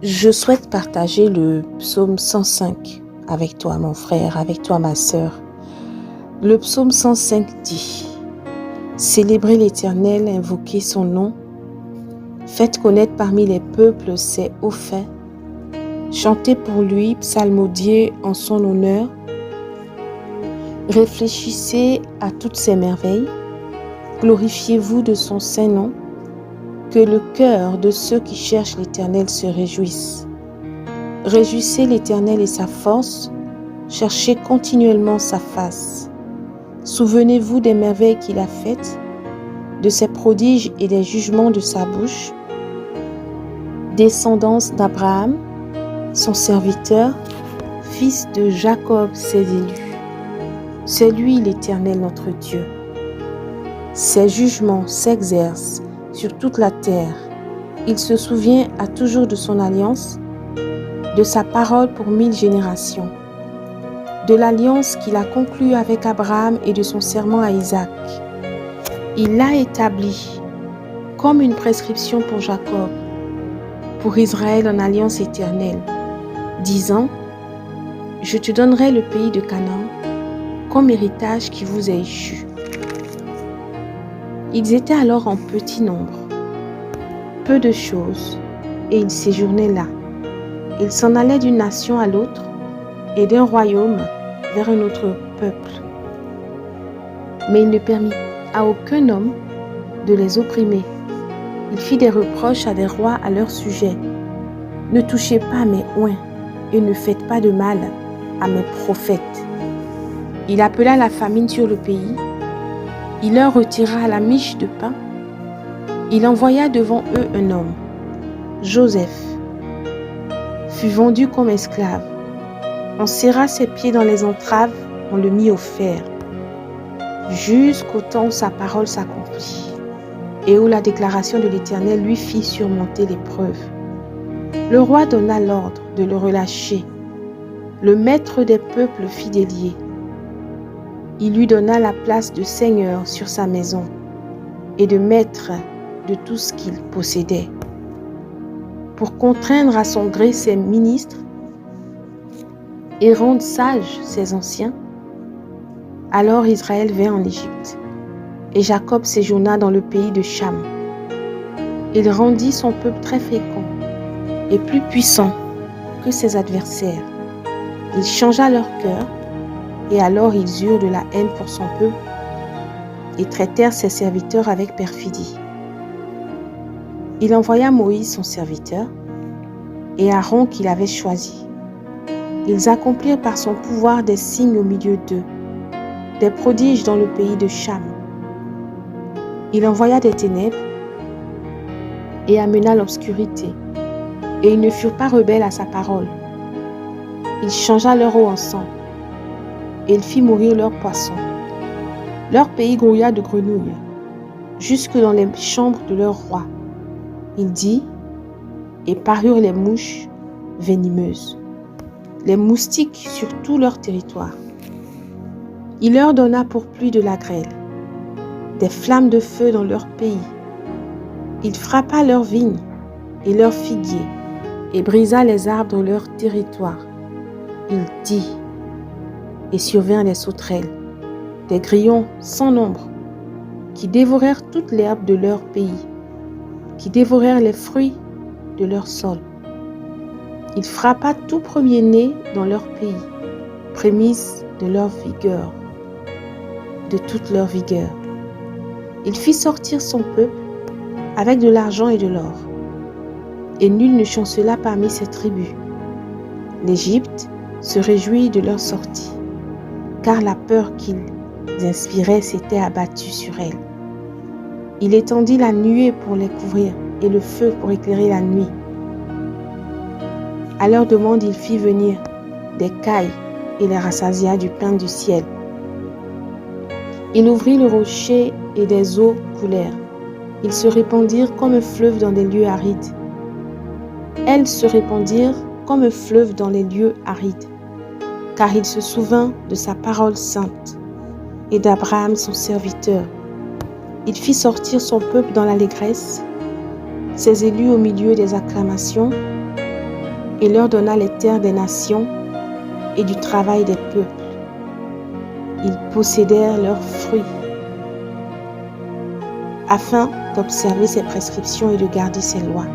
Je souhaite partager le psaume 105 avec toi, mon frère, avec toi, ma sœur. Le psaume 105 dit: Célébrez l'Éternel, invoquez son nom, faites connaître parmi les peuples ses hauts faits, chantez pour lui, psalmodiez en son honneur, réfléchissez à toutes ses merveilles, glorifiez-vous de son saint nom, que le cœur de ceux qui cherchent l'Éternel se réjouisse. Réjouissez l'Éternel et sa force, cherchez continuellement sa face. Souvenez-vous des merveilles qu'il a faites, de ses prodiges et des jugements de sa bouche. Descendance d'Abraham, son serviteur, fils de Jacob, ses élus. C'est lui l'Éternel notre Dieu. Ses jugements s'exercent sur toute la terre. Il se souvient à toujours de son alliance, de sa parole pour 1000 générations, de l'alliance qu'il a conclue avec Abraham et de son serment à Isaac. Il l'a établi comme une prescription pour Jacob, pour Israël en alliance éternelle, disant: Je te donnerai le pays de Canaan comme héritage qui vous est échu. Ils étaient alors en petit nombre, peu de choses, et ils séjournaient là. Ils s'en allaient d'une nation à l'autre et d'un royaume vers un autre peuple. Mais il ne permit à aucun homme de les opprimer. Il fit des reproches à des rois à leur sujet. Ne touchez pas mes oints et ne faites pas de mal à mes prophètes. Il appela la famine sur le pays. Il leur retira la miche de pain. Il envoya devant eux un homme, Joseph, fut vendu comme esclave. On serra ses pieds dans les entraves, on le mit au fer, jusqu'au temps où sa parole s'accomplit et où la déclaration de l'Éternel lui fit surmonter l'épreuve. Le roi donna l'ordre de le relâcher. Le maître des peuples fit délier. Il lui donna la place de seigneur sur sa maison et de maître de tout ce qu'il possédait, pour contraindre à son gré ses ministres et rendre sages ses anciens. Alors Israël vint en Égypte, et Jacob séjourna dans le pays de Cham. Il rendit son peuple très fécond et plus puissant que ses adversaires. Il changea leur cœur, et alors ils eurent de la haine pour son peuple et traitèrent ses serviteurs avec perfidie. Il envoya Moïse son serviteur et Aaron qu'il avait choisi. Ils accomplirent par son pouvoir des signes au milieu d'eux, des prodiges dans le pays de Cham. Il envoya des ténèbres et amena l'obscurité, et ils ne furent pas rebelles à sa parole. Il changea leur eau en sang, et il fit mourir leurs poissons. Leur pays grouilla de grenouilles, jusque dans les chambres de leur roi. Il dit, et parurent les mouches venimeuses, les moustiques sur tout leur territoire. Il leur donna pour pluie de la grêle, des flammes de feu dans leur pays. Il frappa leurs vignes et leurs figuiers, et brisa les arbres de leur territoire. Il dit, et survinrent des sauterelles, des grillons sans nombre, qui dévorèrent toute l'herbe de leur pays, qui dévorèrent les fruits de leur sol. Il frappa tout premier-né dans leur pays, prémisse de leur vigueur, de toute leur vigueur. Il fit sortir son peuple avec de l'argent et de l'or, et nul ne chancela parmi ses tribus. L'Égypte se réjouit de leur sortie, car la peur qu'ils inspiraient s'était abattue sur elle. Il étendit la nuée pour les couvrir et le feu pour éclairer la nuit. À leur demande, il fit venir des cailles et les rassasia du pain du ciel. Il ouvrit le rocher et des eaux coulèrent. Ils se répandirent comme un fleuve dans des lieux arides. Elles se répandirent comme un fleuve dans les lieux arides, car il se souvint de sa parole sainte et d'Abraham son serviteur. Il fit sortir son peuple dans l'allégresse, ses élus au milieu des acclamations. et leur donna les terres des nations et du travail des peuples. Ils possédèrent leurs fruits, afin d'observer ses prescriptions et de garder ses lois.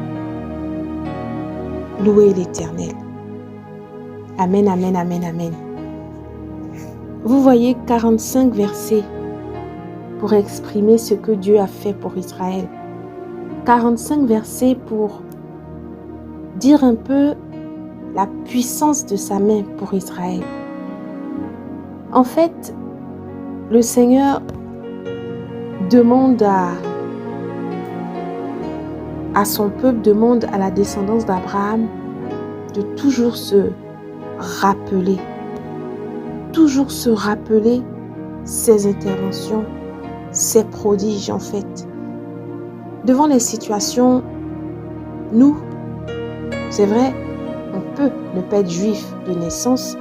Louez l'Éternel. Amen, amen, amen, amen. Vous voyez 45 versets pour exprimer ce que Dieu a fait pour Israël. 45 versets pour dire un peu la puissance de sa main pour Israël. En fait, le Seigneur demande à son peuple, demande à la descendance d'Abraham de toujours se rappeler ses interventions, ses prodiges en fait. Devant les situations, nous, c'est vrai, on peut ne pas être juif de naissance,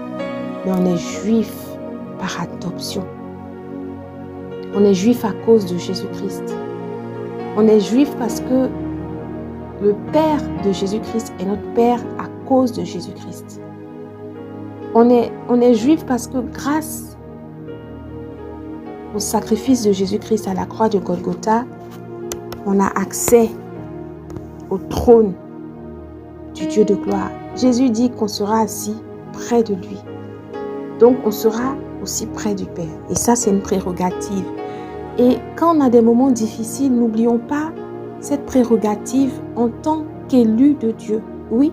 mais on est juif par adoption. On est juif à cause de Jésus-Christ. On est juif parce que le Père de Jésus-Christ est notre Père à cause de Jésus-Christ. On est juif parce que grâce au sacrifice de Jésus-Christ à la croix de Golgotha, on a accès au trône du Dieu de gloire. Jésus dit qu'on sera assis près de lui. Donc on sera aussi près du Père. Et ça, c'est une prérogative. Et quand on a des moments difficiles, n'oublions pas cette prérogative en tant qu'élu de Dieu. Oui,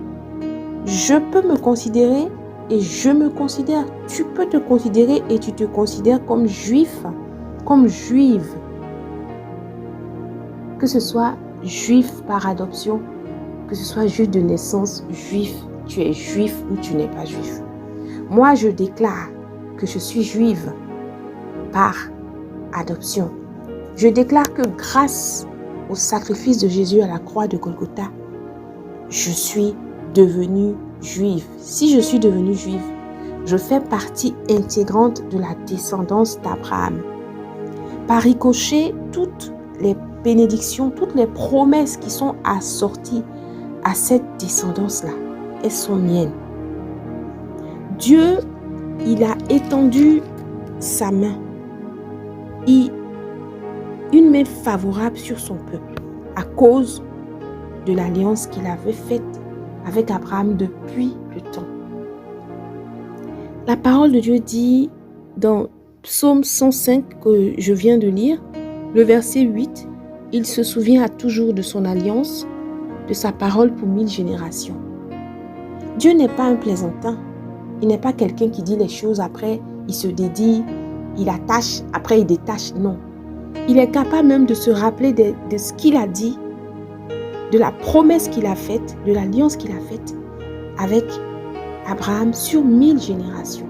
je peux me considérer et je me considère. Tu peux te considérer et tu te considères comme juif, comme juive. Que ce soit juif par adoption, que ce soit juif de naissance, juif, tu es juif ou tu n'es pas juif. Moi, je déclare que je suis juive par adoption. Je déclare que grâce au sacrifice de Jésus à la croix de Golgotha, je suis devenue juive. Si je suis devenue juive, je fais partie intégrante de la descendance d'Abraham. Par ricochet, toutes les bénédictions, toutes les promesses qui sont assorties à cette descendance-là, elles sont miennes. Dieu, il a étendu sa main, une main favorable sur son peuple à cause de l'alliance qu'il avait faite avec Abraham depuis le temps. La parole de Dieu dit dans Psaume 105 que je viens de lire, le verset 8, « Il se souvient à toujours de son alliance, de sa parole pour 1000 générations. » Dieu n'est pas un plaisantin. Il n'est pas quelqu'un qui dit les choses, après il se dédie, il attache, après il détache. Non. Il est capable même de se rappeler de ce qu'il a dit, de la promesse qu'il a faite, de l'alliance qu'il a faite avec Abraham sur 1000 générations.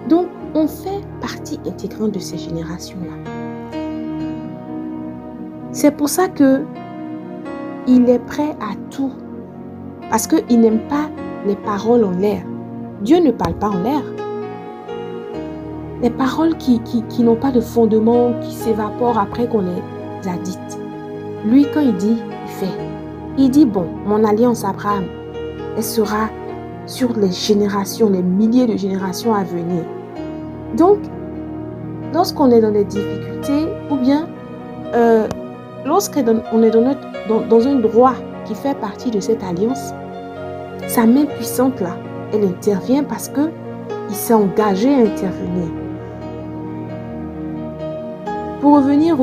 Donc, on fait partie intégrante de ces générations-là. C'est pour ça que il est prêt à tout. Parce qu'il n'aime pas les paroles en l'air. Dieu ne parle pas en l'air. Les paroles qui n'ont pas de fondement, qui s'évaporent après qu'on les a dites. Lui, quand il dit, il fait. Il dit, bon, mon alliance Abraham, elle sera sur les générations, les milliers de générations à venir. Donc, lorsqu'on est dans des difficultés, ou bien lorsqu'on est dans un droit qui fait partie de cette alliance, sa main puissante là, elle intervient parce qu'il s'est engagé à intervenir. Pour revenir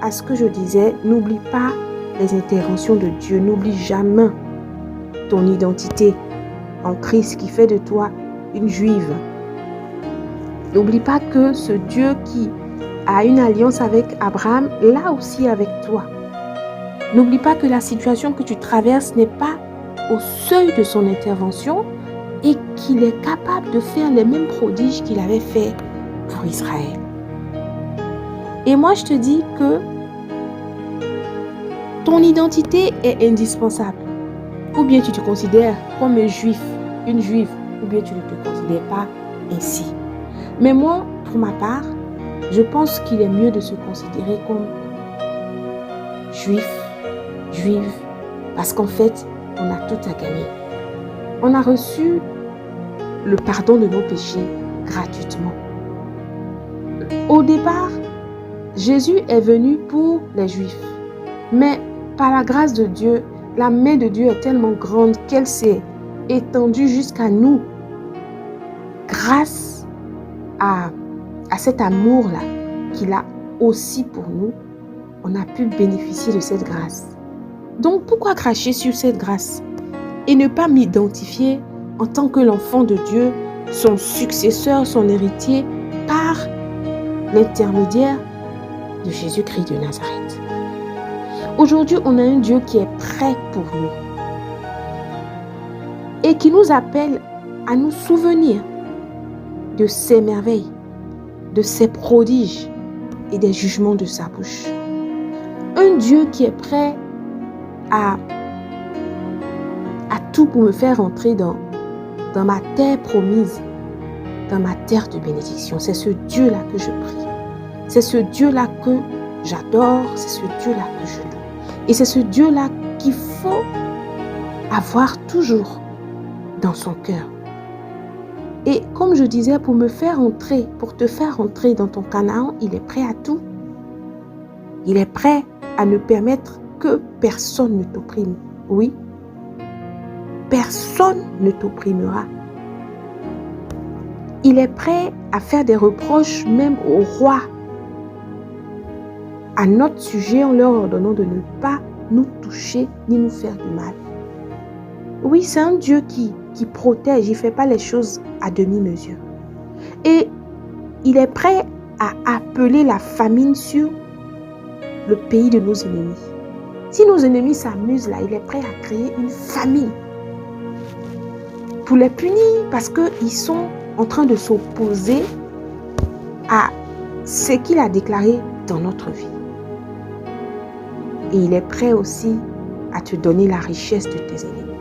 à ce que je disais, n'oublie pas les interventions de Dieu. N'oublie jamais ton identité en Christ qui fait de toi une juive. N'oublie pas que ce Dieu qui a une alliance avec Abraham, l'a aussi avec toi. N'oublie pas que la situation que tu traverses n'est pas au seuil de son intervention et qu'il est capable de faire les mêmes prodiges qu'il avait fait pour Israël. Et moi, je te dis que ton identité est indispensable. Ou bien tu te considères comme un juif, une juive, ou bien tu ne te considères pas ainsi. Mais moi, pour ma part, je pense qu'il est mieux de se considérer comme juif, juive, parce qu'en fait, on a tout à gagner. On a reçu le pardon de nos péchés gratuitement. Au départ, Jésus est venu pour les Juifs. Mais par la grâce de Dieu, la main de Dieu est tellement grande qu'elle s'est étendue jusqu'à nous. Grâce à cet amour-là qu'il a aussi pour nous, on a pu bénéficier de cette grâce. Donc pourquoi cracher sur cette grâce et ne pas m'identifier en tant que l'enfant de Dieu, son successeur, son héritier, par l'intermédiaire de Jésus-Christ de Nazareth. Aujourd'hui, on a un Dieu qui est prêt pour nous et qui nous appelle à nous souvenir de ses merveilles, de ses prodiges et des jugements de sa bouche. Un Dieu qui est prêt à tout pour me faire entrer dans ma terre promise, dans ma terre de bénédiction. C'est ce Dieu-là que je prie. C'est ce Dieu-là que j'adore. C'est ce Dieu-là que je loue. Et c'est ce Dieu-là qu'il faut avoir toujours dans son cœur. Et comme je disais, pour te faire entrer dans ton Canaan, il est prêt à tout. Il est prêt à ne permettre que personne ne t'opprime. Oui, personne ne t'opprimera. Il est prêt à faire des reproches même au roi à notre sujet en leur ordonnant de ne pas nous toucher ni nous faire du mal. Oui, c'est un Dieu qui protège, il ne fait pas les choses à demi-mesure. Et il est prêt à appeler la famine sur le pays de nos ennemis. Si nos ennemis s'amusent là, il est prêt à créer une famine pour les punir parce qu'ils sont en train de s'opposer à ce qu'il a déclaré dans notre vie. Et il est prêt aussi à te donner la richesse de tes ennemis.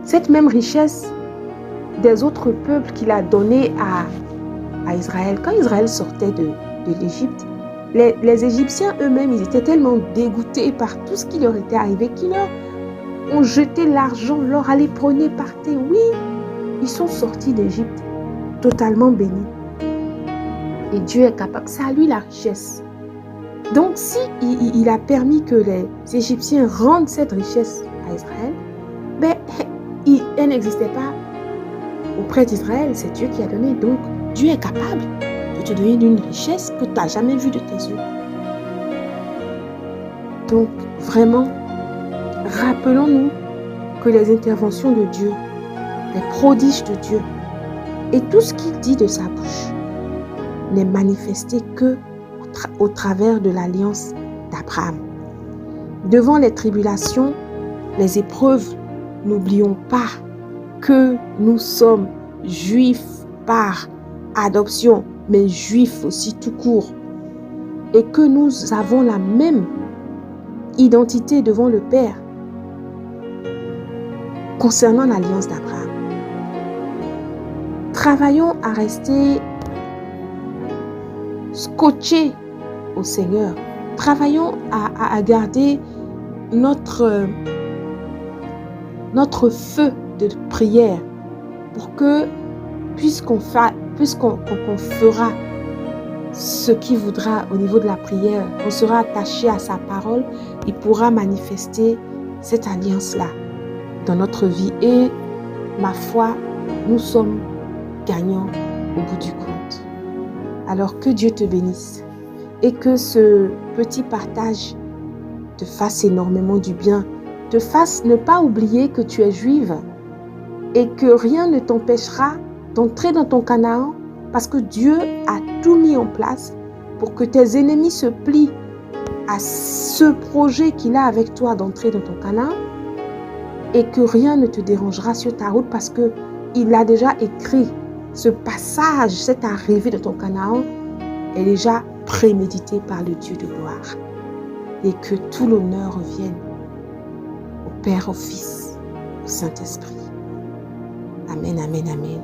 Cette même richesse des autres peuples qu'il a donné à Israël. Quand Israël sortait de l'Égypte, les Égyptiens eux-mêmes, ils étaient tellement dégoûtés par tout ce qui leur était arrivé qu'ils leur ont jeté l'argent, leur allait prôner, partez. Oui, ils sont sortis d'Égypte totalement bénis. Et Dieu est capable, c'est à lui la richesse. Donc si il a permis que les Égyptiens rendent cette richesse à Israël, elle n'existait pas auprès d'Israël, c'est Dieu qui a donné. Donc Dieu est capable de te donner une richesse que tu n'as jamais vue de tes yeux. Donc vraiment, rappelons-nous que les interventions de Dieu, les prodiges de Dieu et tout ce qu'il dit de sa bouche n'est manifesté que au travers de l'alliance d'Abraham. Devant les tribulations, les épreuves, n'oublions pas que nous sommes juifs par adoption, mais juifs aussi tout court, et que nous avons la même identité devant le Père concernant l'alliance d'Abraham. Travaillons à rester scotchés au Seigneur. Travaillons à garder notre feu de prière pour que, puisqu'on fera ce qu'il voudra au niveau de la prière, on sera attaché à sa parole, il pourra manifester cette alliance-là dans notre vie. Et ma foi, nous sommes gagnants au bout du compte. Alors que Dieu te bénisse et que ce petit partage te fasse énormément du bien, te fasse ne pas oublier que tu es juive et que rien ne t'empêchera d'entrer dans ton Canaan parce que Dieu a tout mis en place pour que tes ennemis se plient à ce projet qu'il a avec toi d'entrer dans ton Canaan et que rien ne te dérangera sur ta route parce qu'il a déjà écrit ce passage, cette arrivée de ton Canaan est déjà prémédité par le Dieu de gloire. Et que tout l'honneur revienne au Père, au Fils, au Saint-Esprit. Amen, amen, amen.